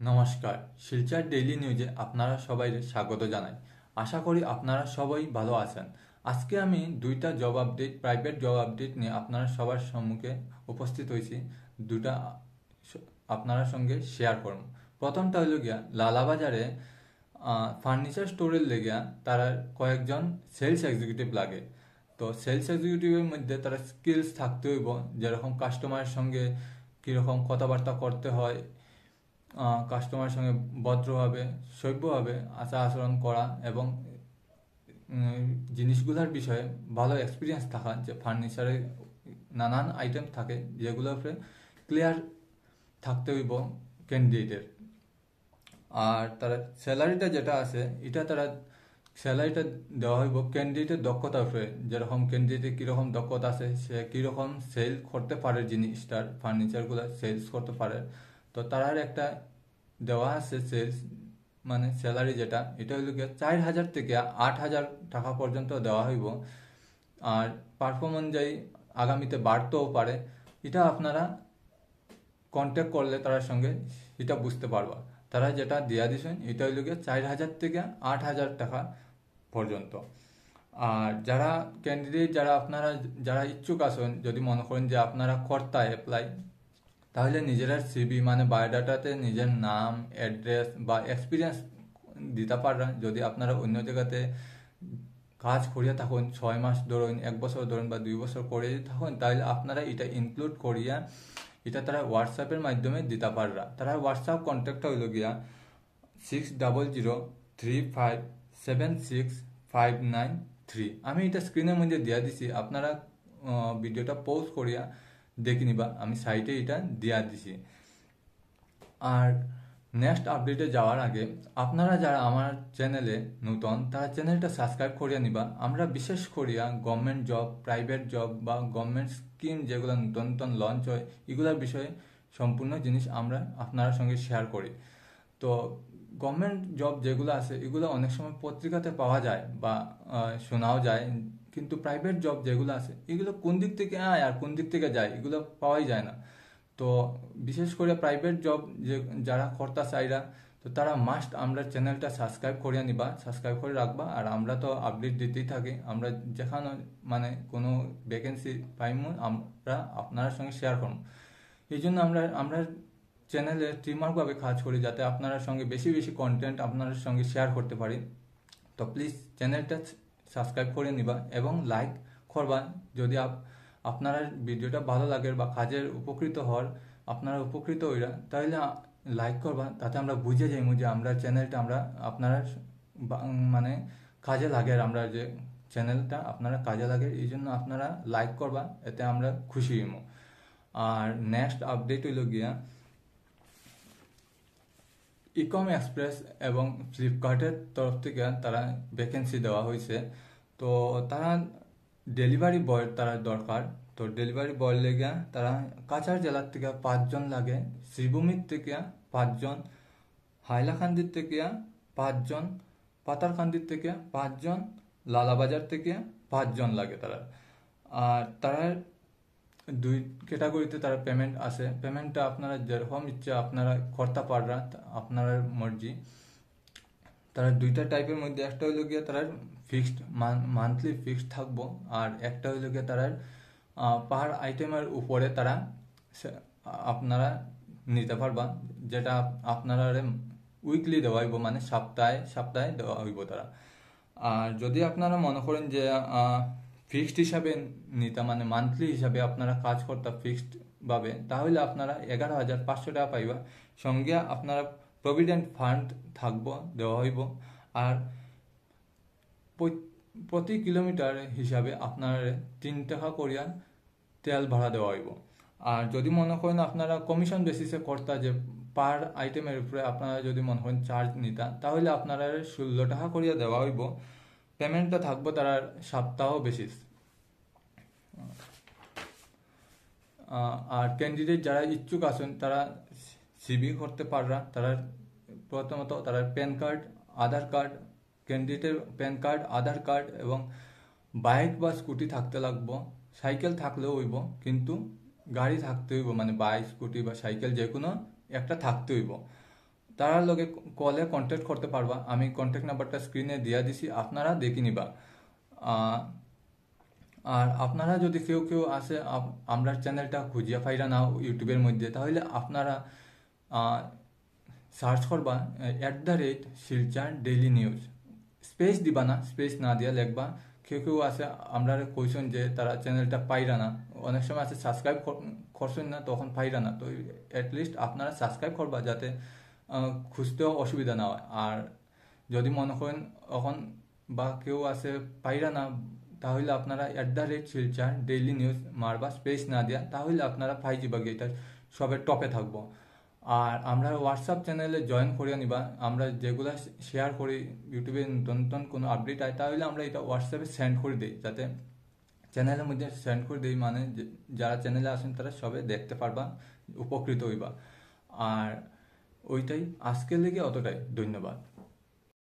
নমস্কার, শিলচর ডেইলি নিউজে আপনারা সবাই স্বাগত জানাই। আশা করি আপনারা সবাই ভালো আছেন। আজকে আমি দুইটা job update, private job update নিয়ে আপনারা সবার সম্মুখে উপস্থিত হয়েছি। দুটা আপনার সঙ্গে শেয়ার করব। প্রথমটা হইল গিয়া লালাবাজারে ফার্নিচার স্টোরের লেগিয়া তারা কয়েকজন সেলস এক্সিকিউটিভ লাগে। তো সেলস এক্সিকিউটিভের মধ্যে তারা স্কিলস থাকতে হইব, যেরকম কাস্টমারের সঙ্গে কীরকম কথাবার্তা করতে হয়, কাস্টমারের সঙ্গে ভদ্রভাবে সভ্যভাবে আচার আচরণ করা এবং জিনিসগুলোর বিষয়ে ভালো এক্সপিরিয়েন্স থাকা, যে ফার্নিচারে নানান আইটেম থাকে যেগুলোর উপরে ক্লিয়ার থাকতে হইব ক্যান্ডিডেটের। আর তারা স্যালারিটা যেটা আছে এটা তারা স্যালারিটা দেওয়া হইব ক্যান্ডিডেটের দক্ষতার উপরে, যেরকম ক্যান্ডিডেটের কীরকম দক্ষতা আছে, সে কীরকম সেল করতে পারে, জিনিসটার ফার্নিচারগুলো সেলস করতে পারে। তো তার একটা দেওয়া আছে সেলস মানে স্যালারি, যেটা এটা হইল গিয়ে 4,000 থেকে 8,000 টাকা পর্যন্ত দেওয়া হইব। আর পারফর্ম অনুযায়ী আগামীতে বাড়তেও পারে। এটা আপনারা কন্ট্যাক্ট করলে তার সঙ্গে এটা বুঝতে পারবা। তারা যেটা দিয়া দিছেন এটা হইল গিয়ে 4,000 থেকে 8,000 টাকা পর্যন্ত। আর যারা ক্যান্ডিডেট, যারা ইচ্ছুক আছেন, যদি মনে করেন যে আপনারা কর্তা অ্যাপ্লাই, তাহলে নিজেরা সিভি মানে বায়োডাটাতে নিজের নাম, অ্যাড্রেস বা এক্সপিরিয়েন্স দিতে পারবেন। যদি আপনারা অন্য জায়গাতে কাজ করিয়া থাকুন, 6 মাস ধরুন, 1 বছর ধরুন বা 2 বছর করে থাকুন, তাহলে আপনারা এটা ইনক্লুড করিয়া এটা তারা হোয়াটসঅ্যাপের মাধ্যমে দিতে পাররা। তারা হোয়াটসঅ্যাপ কন্ট্যাক্টটা হইল গিয়া 6003576593। আমি এটা স্ক্রিনের মধ্যে দিয়া দিছি, আপনারা ভিডিওটা পজ করিয়া দেখে নিবা। আমি সাইটে এটা দিয়া দিছি। আর নেক্সট আপডেটে যাওয়ার আগে আপনারা যারা আমার চ্যানেলে নতুন, তারা চ্যানেলটা সাবস্ক্রাইব করিয়া নিবা। আমরা বিশেষ করিয়া গভর্নমেন্ট জব, প্রাইভেট জব বা গভর্নমেন্ট স্কিম যেগুলো নতুন নতুন লঞ্চ হয়, এগুলোর বিষয়ে সম্পূর্ণ জিনিস আমরা আপনার সঙ্গে শেয়ার করি। তো গভর্নমেন্ট জব যেগুলো আছে এগুলো অনেক সময় পত্রিকাতে পাওয়া যায় বা শোনাও যায়, কিন্তু প্রাইভেট জব যেগুলো আছে এগুলো কোন দিক থেকে আয় আর কোন দিক থেকে যায় এগুলো পাওয়াই যায় না। তো বিশেষ করে প্রাইভেট জব যে যারা কর্তা চাইরা, তো তারা মাস্ট আমরা চ্যানেলটা সাবস্ক্রাইব করিয়া নিবা, সাবস্ক্রাইব করে রাখবা। আর আমরা তো আপডেট দিতেই থাকি, আমরা যেখানে মানে কোনো ভ্যাকেন্সি পাইমু আমরা আপনার সঙ্গে শেয়ার করব। এই জন্য আমরা চ্যানেলে টিমওয়ার্কভাবে কাজ করি, যাতে আপনার সঙ্গে বেশি বেশি কন্টেন্ট আপনার সঙ্গে শেয়ার করতে পারি। তো প্লিজ চ্যানেলটা সাবস্ক্রাইব করে নিবা এবং লাইক করবা। যদি আপনারা ভিডিওটা ভালো লাগে বা কাজের উপকৃত হওয়ার আপনারা উপকৃত হইরা, তাহলে লাইক করবা, তাতে আমরা বুঝে যাই যে আমরা চ্যানেলটা আমরা আপনারা মানে কাজে লাগে, আর আমরা যে চ্যানেলটা আপনারা কাজে লাগে, এই জন্য আপনারা লাইক করবা, এতে আমরা খুশি হইমু। আর নেক্সট আপডেট হইল গিয়া ইকম এক্সপ্রেস এবং ফ্লিপকার্টের তরফ থেকে তারা ভ্যাকেন্সি দেওয়া হয়েছে। তো তারা ডেলিভারি বয় তারা দরকার। তো ডেলিভারি বয় লেগে তারা কাছাড় জেলার থেকে 5 জন লাগে, শ্রীভূমির থেকে 5 জন, হাইলাকান্দির থেকে 5 জন, পাতারকান্দির থেকে 5 জন, লালাবাজার থেকে 5 জন লাগে তারা। আর তারা দুই ক্যাটাগরিতে তারা পেমেন্ট আছে। পেমেন্টটা আপনারা যেরকম ইচ্ছা আপনারা করতে পাররা, আপনার মর্জি। তারা দুইটা টাইপের মধ্যে, একটা হইল গিয়ে তারা ফিক্সড মান্থলি ফিক্সড থাকবো, আর একটা হইল গিয়ে তারা পার আইটেমের উপরে তারা আপনারা নিতে পারবা, যেটা আপনারা উইকলি দেওয়া হইব, মানে সপ্তাহে সপ্তাহে দেওয়া হইব তারা। আর যদি আপনারা মনে করেন যে ফিক্সড হিসাবে নিতে, মানে মান্থলি হিসাবে আপনারা কাজ করতে ফিক্সড ভাবে, তাহলে আপনারা 11,500 টাকা পাইবা। সঙ্গে আপনারা প্রভিডেন্ট ফান্ড থাকবো, দেওয়া হইব। আর প্রতি কিলোমিটার হিসাবে আপনার 3 টাকা করিয়া তেল ভাড়া দেওয়া হইব। আর যদি মনে করেন আপনারা কমিশন বেসিসে কর্তা, যে পার আইটেমের উপরে আপনারা যদি মনে করেন চার্জ নিতা, তাহলে আপনারা 16 টাকা করিয়া দেওয়া হইব। পেমেন্টটা থাকবো তারা সপ্তাহ বেসিস। আর ক্যান্ডিডেট যারা ইচ্ছুক আছেন তারা সিভি করতে পাররা। তারা প্রথমত তারা প্যান কার্ড, আধার কার্ড, ক্যান্ডিডেটের প্যান কার্ড, আধার কার্ড এবং বাইক বা স্কুটি থাকতে লাগবো। সাইকেল থাকলেও হইব, কিন্তু গাড়ি থাকতে হইব, মানে বাইক, স্কুটি বা সাইকেল যে কোনো একটা থাকতে হইব। তারা লগে কলে কন্ট্যাক্ট করতে পারবা। আমি কন্ট্যাক্ট নাম্বারটা স্ক্রিনে দিয়া দিছি, আপনারা দেখে নিবা। আর আপনারা যদি কেউ কেউ আসে আমরা চ্যানেলটা খুঁজিয়া পাইরা না ইউটিউবের মধ্যে, তাহলে আপনারা সার্চ করবা @শিলচর ডেইলি নিউজ, স্পেস দিবা না, স্পেস না দিয়া লিখবা। কেউ কেউ আছে আমরা কইছেন যে তারা চ্যানেলটা পাইরা না, অনেক সময় আছে সাবস্ক্রাইব করছেন না, তখন পাইরা না। তো অ্যাটলিস্ট আপনারা সাবস্ক্রাইব করবা, যাতে খুঁজতেও অসুবিধা না হয়। আর যদি মনে করেন এখন বা কেউ আছে পাইরা না, তাহলে আপনারা @শিলচর ডেইলি নিউজ মারবা, স্পেস না দিয়া, তাহলে আপনারা পাই যাবা, এটা সবের টপে থাকবো। আর আমরা হোয়াটসঅ্যাপ চ্যানেলে জয়েন করিয়ে নিবা। আমরা যেগুলো শেয়ার করি ইউটিউবে, নতুন নতুন কোনো আপডেট হয়, তাহলে আমরা এটা হোয়াটসঅ্যাপে সেন্ড করে দিই, যাতে চ্যানেলের মধ্যে সেন্ড করে দিই, মানে যারা চ্যানেলে আসেন তারা সবে দেখতে পারবা, উপকৃত হইবা। আর ওইটাই আজকের লেগে অতটাই, ধন্যবাদ।